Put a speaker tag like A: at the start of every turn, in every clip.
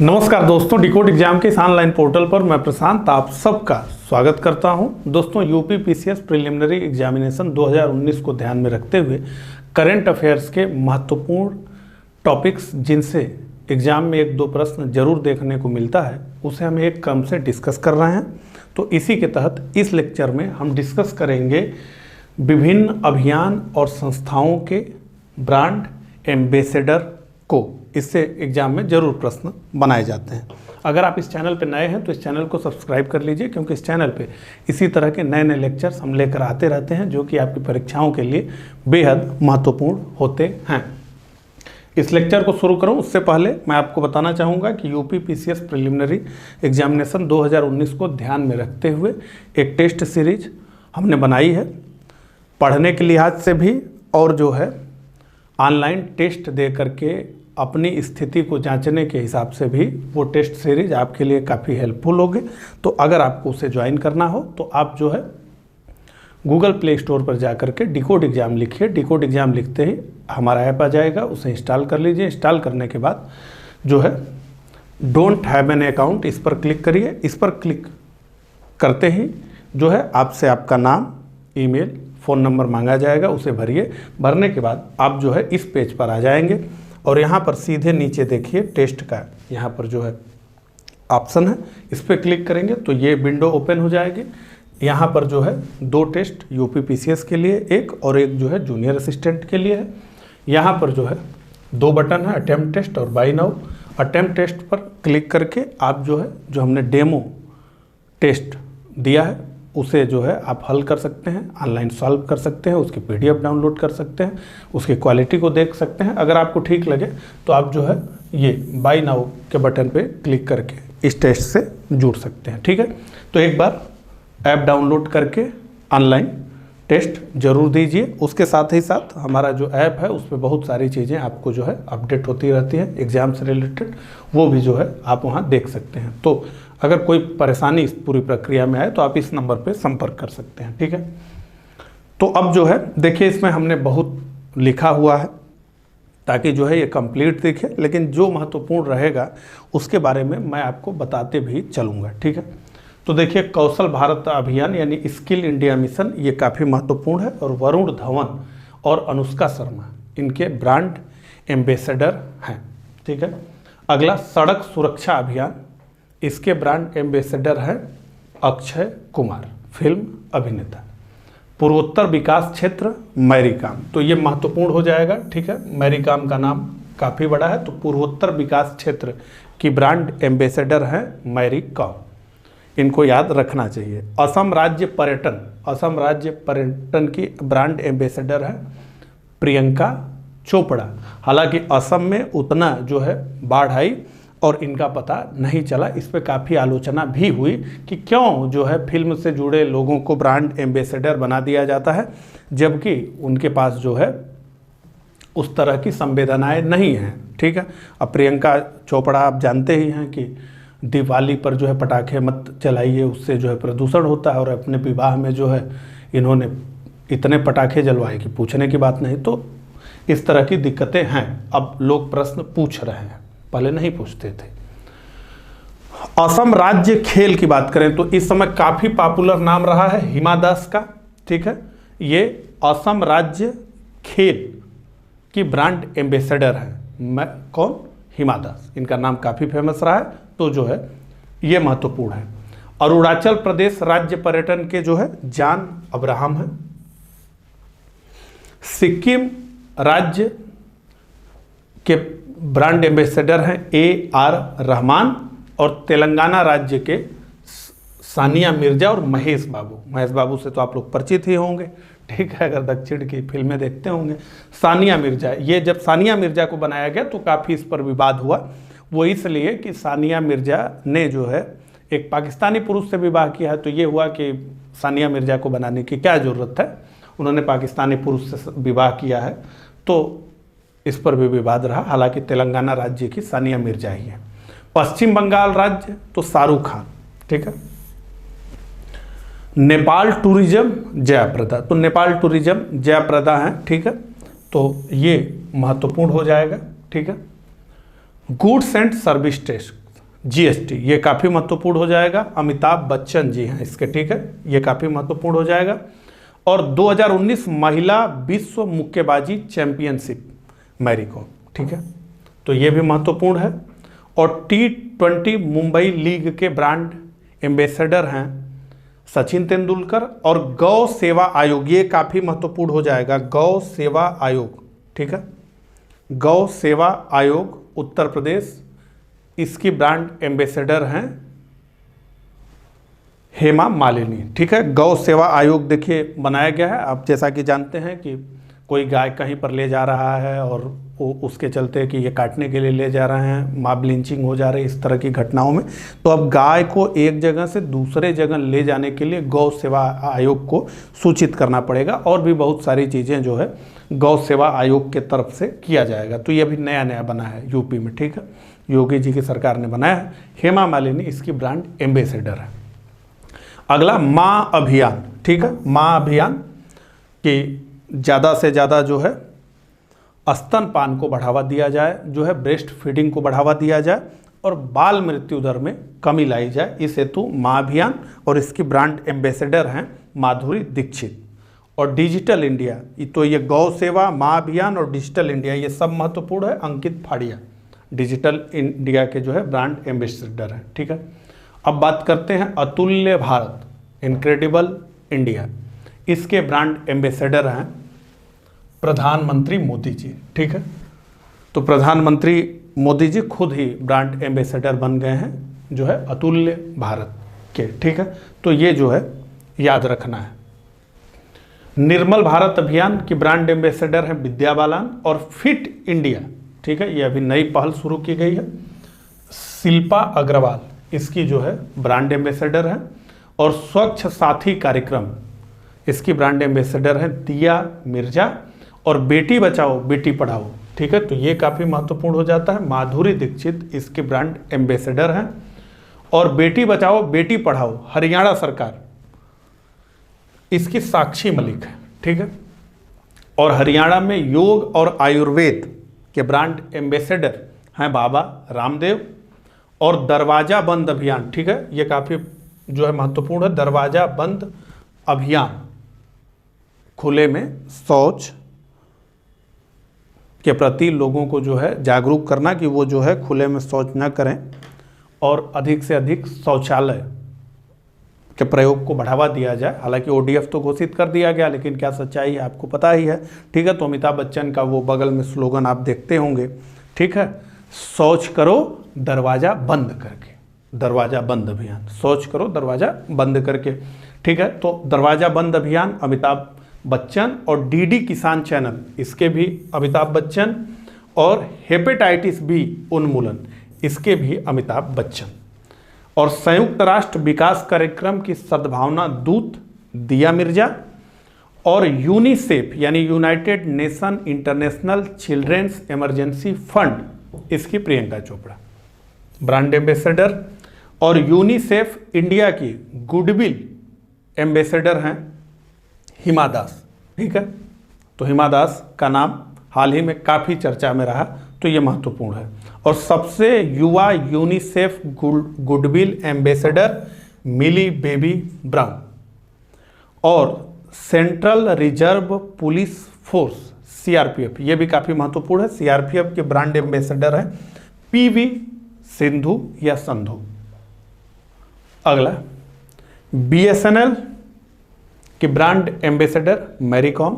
A: नमस्कार दोस्तों, decode exam के इस ऑनलाइन पोर्टल पर मैं प्रशांत आप सबका स्वागत करता हूं। दोस्तों, यूपी पीसीएस प्रिलिमिनरी एग्जामिनेशन 2019 को ध्यान में रखते हुए करंट अफेयर्स के महत्वपूर्ण टॉपिक्स जिनसे एग्जाम में एक दो प्रश्न जरूर देखने को मिलता है, उसे हम एक क्रम से डिस्कस कर रहे हैं। तो इसी के तहत इस लेक्चर में हम डिस्कस करेंगे विभिन्न अभियान और संस्थाओं के ब्रांड एम्बेसडर को। इससे एग्जाम में जरूर प्रश्न बनाए जाते हैं। अगर आप इस चैनल पर नए हैं तो इस चैनल को सब्सक्राइब कर लीजिए, क्योंकि इस चैनल पे इसी तरह के नए नए लेक्चर्स हम लेकर आते रहते हैं जो कि आपकी परीक्षाओं के लिए बेहद महत्वपूर्ण होते हैं। इस लेक्चर को शुरू करूं उससे पहले मैं आपको बताना चाहूँगा कि यूपी पीसीएस प्रिलिमिनरी एग्जामिनेशन 2019 को ध्यान में रखते हुए एक टेस्ट सीरीज हमने बनाई है, पढ़ने के लिहाज से भी और जो है ऑनलाइन टेस्ट दे करके अपनी स्थिति को जांचने के हिसाब से भी वो टेस्ट सीरीज आपके लिए काफ़ी हेल्पफुल होगी। तो अगर आपको उसे ज्वाइन करना हो तो आप जो है गूगल प्ले स्टोर पर जा करके डिकोड एग्ज़ाम लिखिए। डिकोड एग्ज़ाम लिखते ही हमारा ऐप आ जाएगा, उसे इंस्टॉल कर लीजिए। इंस्टॉल करने के बाद जो है डोंट हैव एन अकाउंट, इस पर क्लिक करिए। इस पर क्लिक करते ही जो है आपसे आपका नाम, ईमेल, फ़ोन नंबर मांगा जाएगा, उसे भरिए। भरने के बाद आप जो है इस पेज पर आ जाएंगे और यहाँ पर सीधे नीचे देखिए टेस्ट का यहाँ पर जो है ऑप्शन है, इस पर क्लिक करेंगे तो ये विंडो ओपन हो जाएगी। यहाँ पर जो है दो टेस्ट यूपी पीसीएस के लिए एक और एक जो है जूनियर असिस्टेंट के लिए है। यहाँ पर जो है दो बटन है, अटेम्प्ट टेस्ट और बाय नाउ। अटेम्प्ट टेस्ट पर क्लिक करके आप जो है जो हमने डेमो टेस्ट दिया है उसे जो है आप हल कर सकते हैं, ऑनलाइन सॉल्व कर सकते हैं, उसकी पीडीएफ डाउनलोड कर सकते हैं, उसकी क्वालिटी को देख सकते हैं। अगर आपको ठीक लगे तो आप जो है ये बाय नाउ के बटन पे क्लिक करके इस टेस्ट से जुड़ सकते हैं। ठीक है, तो एक बार ऐप डाउनलोड करके ऑनलाइन टेस्ट जरूर दीजिए। उसके साथ ही साथ हमारा जो ऐप है उस पर बहुत सारी चीज़ें आपको जो है अपडेट होती रहती है एग्ज़ाम से रिलेटेड, वो भी जो है आप वहाँ देख सकते हैं। तो अगर कोई परेशानी इस पूरी प्रक्रिया में आए तो आप इस नंबर पे संपर्क कर सकते हैं। ठीक है, तो अब जो है देखिए इसमें हमने बहुत लिखा हुआ है ताकि जो है ये कंप्लीट दिखे, लेकिन जो महत्वपूर्ण रहेगा उसके बारे में मैं आपको बताते भी चलूँगा। ठीक है, तो देखिए कौशल भारत अभियान यानी स्किल इंडिया मिशन ये काफ़ी महत्वपूर्ण है और वरुण धवन और अनुष्का शर्मा इनके ब्रांड एम्बेसडर हैं। ठीक है, अगला सड़क सुरक्षा अभियान, इसके ब्रांड एम्बेसडर हैं अक्षय कुमार, फिल्म अभिनेता। पूर्वोत्तर विकास क्षेत्र मैरीकॉम, तो ये महत्वपूर्ण हो जाएगा। ठीक है, मैरीकॉम का नाम काफ़ी बड़ा है, तो पूर्वोत्तर विकास क्षेत्र की ब्रांड एम्बेसडर हैं मैरीकॉम, इनको याद रखना चाहिए। असम राज्य पर्यटन, असम राज्य पर्यटन की ब्रांड एम्बेसडर है प्रियंका चोपड़ा। हालांकि असम में उतना जो है बाढ़ आई और इनका पता नहीं चला, इस पर काफ़ी आलोचना भी हुई कि क्यों जो है फिल्म से जुड़े लोगों को ब्रांड एम्बेसडर बना दिया जाता है, जबकि उनके पास जो है उस तरह की संवेदनाएं नहीं हैं। ठीक है, अब प्रियंका चोपड़ा आप जानते ही हैं कि दिवाली पर जो है पटाखे मत जलाइए, उससे जो है प्रदूषण होता है, और अपने विवाह में जो है इन्होंने इतने पटाखे जलवाए कि पूछने की बात नहीं। तो इस तरह की दिक्कतें हैं, अब लोग प्रश्न पूछ रहे हैं, पहले नहीं पूछते थे। असम राज्य खेल की बात करें तो इस समय काफ़ी पॉपुलर नाम रहा है हिमा दास का। ठीक है, ये असम राज्य खेल की ब्रांड एम्बेसडर है। मैं कौन? हिमा दास, इनका नाम काफ़ी फेमस रहा है, तो जो है ये महत्वपूर्ण है। अरुणाचल प्रदेश राज्य पर्यटन के जो है जान अब्राहम है। सिक्किम राज्य के ब्रांड एम्बेसडर हैं AR रहमान, और तेलंगाना राज्य के सानिया मिर्जा और महेश बाबू। महेश बाबू से तो आप लोग परिचित ही होंगे, ठीक है, अगर दक्षिण की फिल्में देखते होंगे। सानिया मिर्जा, ये जब सानिया मिर्जा को बनाया गया तो काफ़ी इस पर विवाद हुआ, वो इसलिए कि सानिया मिर्जा ने जो है एक पाकिस्तानी पुरुष से विवाह किया है, तो ये हुआ कि सानिया मिर्जा को बनाने की क्या ज़रूरत है, उन्होंने पाकिस्तानी पुरुष से विवाह किया है, तो इस पर भी विवाद रहा। हालांकि तेलंगाना राज्य की सानिया मिर्जा ही है। पश्चिम बंगाल राज्य तो शाहरुख खान। ठीक है, नेपाल टूरिज्म जयाप्रदा, तो नेपाल टूरिज्म जयाप्रदा हैं। ठीक है, तो ये महत्वपूर्ण हो जाएगा। ठीक है, goods and service tax, GST, ये काफ़ी महत्वपूर्ण हो जाएगा। अमिताभ बच्चन जी हैं इसके, ठीक है, ये काफ़ी महत्वपूर्ण हो जाएगा। और 2019 महिला विश्व मुक्केबाजी चैंपियनशिप मैरी कॉम, ठीक है, तो ये भी महत्वपूर्ण है। और T20 मुंबई लीग के ब्रांड एम्बेसडर हैं सचिन तेंदुलकर। और गौ सेवा आयोग, ये काफ़ी महत्वपूर्ण हो जाएगा, गौ सेवा आयोग, ठीक है, गौ सेवा आयोग उत्तर प्रदेश, इसकी ब्रांड एम्बेसडर हैं हेमा मालिनी, ठीक है। गौ सेवा आयोग देखिए बनाया गया है। आप जैसा कि जानते हैं कि कोई गाय कहीं पर ले जा रहा है और उसके चलते कि ये काटने के लिए ले जा रहे हैं, मॉब लिंचिंग हो जा रही है, इस तरह की घटनाओं में, तो अब गाय को एक जगह से दूसरे जगह ले जाने के लिए गौ सेवा आयोग को सूचित करना पड़ेगा। और भी बहुत सारी चीज़ें जो है गौ सेवा आयोग के तरफ से किया जाएगा। तो ये अभी नया नया बना है यूपी में, ठीक है, योगी जी की सरकार ने बनाया है। हेमा मालिनी इसकी ब्रांड एम्बेसडर है। अगला माँ अभियान, ठीक है, माँ अभियान कि ज़्यादा से ज़्यादा जो है स्तनपान को बढ़ावा दिया जाए, जो है ब्रेस्ट फीडिंग को बढ़ावा दिया जाए और बाल मृत्यु दर में कमी लाई जाए, इस हेतु माँ अभियान। और इसकी ब्रांड एम्बेसडर हैं माधुरी दीक्षित। और डिजिटल इंडिया, तो ये गौ सेवा, माँ अभियान और डिजिटल इंडिया, ये सब महत्वपूर्ण है। अंकित फाड़िया डिजिटल इंडिया के जो है ब्रांड एम्बेसडर हैं, ठीक है। अब बात करते हैं अतुल्य भारत, इनक्रेडिबल इंडिया, इसके ब्रांड एम्बेसडर हैं प्रधानमंत्री मोदी जी, ठीक है। तो प्रधानमंत्री मोदी जी खुद ही ब्रांड एम्बेसडर बन गए हैं जो है अतुल्य भारत के, ठीक है। तो ये जो है याद रखना है। निर्मल भारत अभियान की ब्रांड एम्बेसडर है विद्या बालन। और फिट इंडिया, ठीक है, ये अभी नई पहल शुरू की गई है, शिल्पा अग्रवाल इसकी जो है ब्रांड एम्बेसडर है। और स्वच्छ साथी कार्यक्रम, इसकी ब्रांड एम्बेसडर है दिया मिर्जा। और बेटी बचाओ बेटी पढ़ाओ, ठीक है, तो ये काफ़ी महत्वपूर्ण हो जाता है, माधुरी दीक्षित इसके ब्रांड एम्बेसडर हैं। और बेटी बचाओ बेटी पढ़ाओ हरियाणा सरकार, इसकी साक्षी मलिक है, ठीक है। और हरियाणा में योग और आयुर्वेद के ब्रांड एम्बेसडर हैं बाबा रामदेव। और दरवाजा बंद अभियान, ठीक है, ये काफ़ी जो है महत्वपूर्ण है, दरवाजा बंद अभियान, खुले में शौच के प्रति लोगों को जो है जागरूक करना कि वो जो है खुले में शौच न करें और अधिक से अधिक शौचालय के प्रयोग को बढ़ावा दिया जाए। हालांकि ओडीएफ तो घोषित कर दिया गया, लेकिन क्या सच्चाई है आपको पता ही है, ठीक है। तो अमिताभ बच्चन का वो बगल में स्लोगन आप देखते होंगे, ठीक है, शौच करो दरवाज़ा बंद करके, दरवाज़ा बंद अभियान, शौच करो दरवाज़ा बंद करके, ठीक है। तो दरवाज़ा बंद अभियान अमिताभ बच्चन। और डीडी किसान चैनल, इसके भी अमिताभ बच्चन। और हेपेटाइटिस बी उन्मूलन, इसके भी अमिताभ बच्चन। और संयुक्त राष्ट्र विकास कार्यक्रम की सद्भावना दूत दिया मिर्जा। और यूनिसेफ यानी United Nation International Children's Emergency Fund, इसकी प्रियंका चोपड़ा ब्रांड एम्बेसडर। और यूनिसेफ इंडिया की गुडविल एम्बेसडर हैं हिमा दास, ठीक है। तो हिमा दास का नाम हाल ही में काफ़ी चर्चा में रहा, तो ये महत्वपूर्ण है। और सबसे युवा यूनिसेफ गुडविल एम्बेसडर मिली बेबी ब्राउन। और central reserve police force CRPF, ये भी काफ़ी महत्वपूर्ण है, सीआरपीएफ के ब्रांड एम्बेसडर हैं पीवी सिंधु या संधु। अगला बीएसएनएल कि ब्रांड एम्बेसडर मैरी कॉम,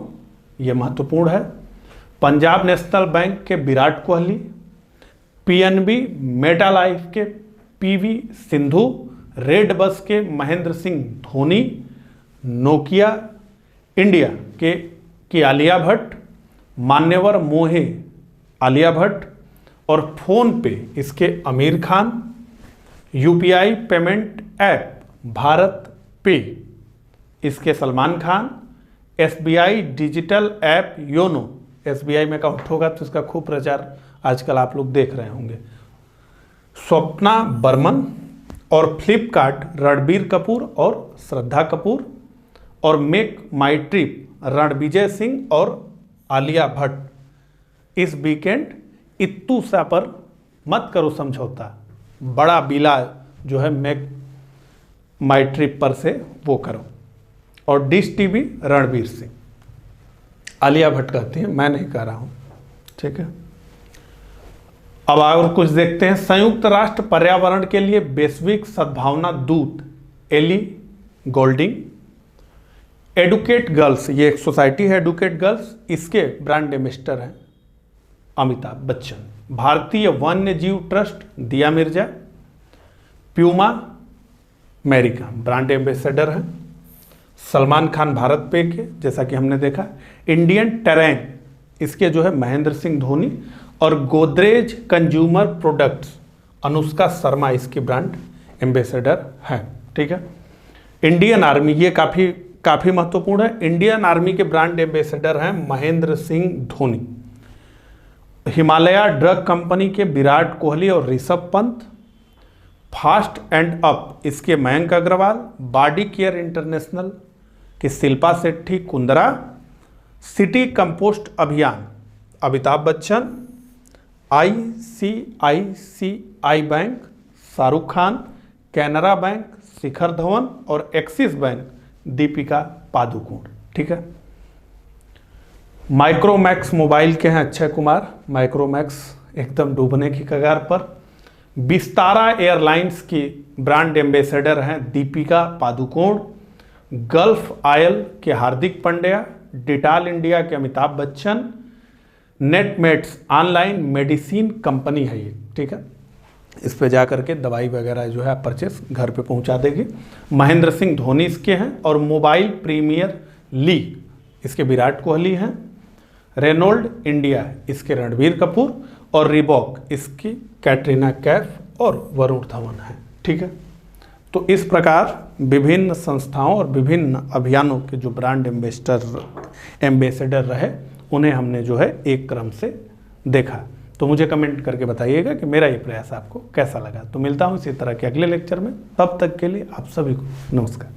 A: ये महत्वपूर्ण है। पंजाब नेशनल बैंक के विराट कोहली। पीएनबी मेटालाइफ के पीवी सिंधु। रेड बस के महेंद्र सिंह धोनी। नोकिया इंडिया की आलिया भट्ट। मान्यवर मोहे आलिया भट्ट। और फोन पे इसके Aamir Khan. UPI payment app Bharat पे, इसके Salman Khan. SBI digital app YONO, SBI में अकाउंट होगा तो इसका खूब प्रचार आजकल आप लोग देख रहे होंगे। स्वप्ना बर्मन। और फ्लिपकार्ट रणबीर कपूर और श्रद्धा कपूर। और मेक माई ट्रिप रणविजय सिंह और आलिया भट्ट। इस वीकेंड इत्तू सा पर मत करो समझौता, बड़ा बीला जो है मैं माई ट्रिप पर से वो करो। और डिश टीवी रणवीर सिंह। आलिया भट्ट कहती है, मैं नहीं कह रहा हूं, ठीक है। अब और कुछ देखते हैं। संयुक्त राष्ट्र पर्यावरण के लिए वैश्विक सद्भावना दूत एली गोल्डिंग। एडुकेट गर्ल्स, ये एक सोसाइटी है एडुकेट गर्ल्स, इसके ब्रांड एम्बेसडर हैं अमिताभ बच्चन। भारतीय वन्य जीव ट्रस्ट दिया Mirza. Puma America brand ambassador हैं। सलमान खान भारत पे के, जैसा कि हमने देखा। इंडियन टेरेन, इसके जो है महेंद्र सिंह धोनी। और गोदरेज कंज्यूमर प्रोडक्ट्स, अनुष्का शर्मा इसकी ब्रांड एम्बेसडर है, ठीक है। इंडियन आर्मी, ये काफ़ी महत्वपूर्ण है। इंडियन आर्मी के ब्रांड एम्बेसडर हैं महेंद्र सिंह धोनी। हिमालय ड्रग कंपनी के विराट कोहली और Rishabh Pant. Fast and up, इसके Mayank Agarwal. Body care international की शिल्पा शेट्टी कुंद्रा। सिटी कंपोस्ट अभियान Amitabh Bachchan. ICICI bank Shahrukh Khan. Canara bank Shikhar Dhawan. और एक्सिस बैंक दीपिका पादुकोण, ठीक है। माइक्रोमैक्स मोबाइल के हैं अक्षय कुमार। माइक्रोमैक्स एकदम डूबने की कगार पर। विस्तारा एयरलाइंस की ब्रांड एम्बेसडर हैं दीपिका पादुकोण। गल्फ ऑयल के हार्दिक पांड्या। डिटाल इंडिया के Amitabh Bachchan. Netmeds online medicine company है ये, ठीक है। इस पे जा करके दवाई वगैरह जो है परचेस घर पे पहुंचा देगी। महेंद्र सिंह धोनी इसके हैं। और मोबाइल प्रीमियर लीग, इसके विराट कोहली हैं। रेनोल्ड इंडिया, इसके रणबीर कपूर। और रिबॉक, इसकी कैटरीना कैफ और वरुण धवन है, ठीक है। तो इस प्रकार विभिन्न संस्थाओं और विभिन्न अभियानों के जो ब्रांड एम्बेसडर रहे, उन्हें हमने जो है एक क्रम से देखा। तो मुझे कमेंट करके बताइएगा कि मेरा ये प्रयास आपको कैसा लगा। तो मिलता हूँ इसी तरह के अगले लेक्चर में, तब तक के लिए आप सभी को नमस्कार।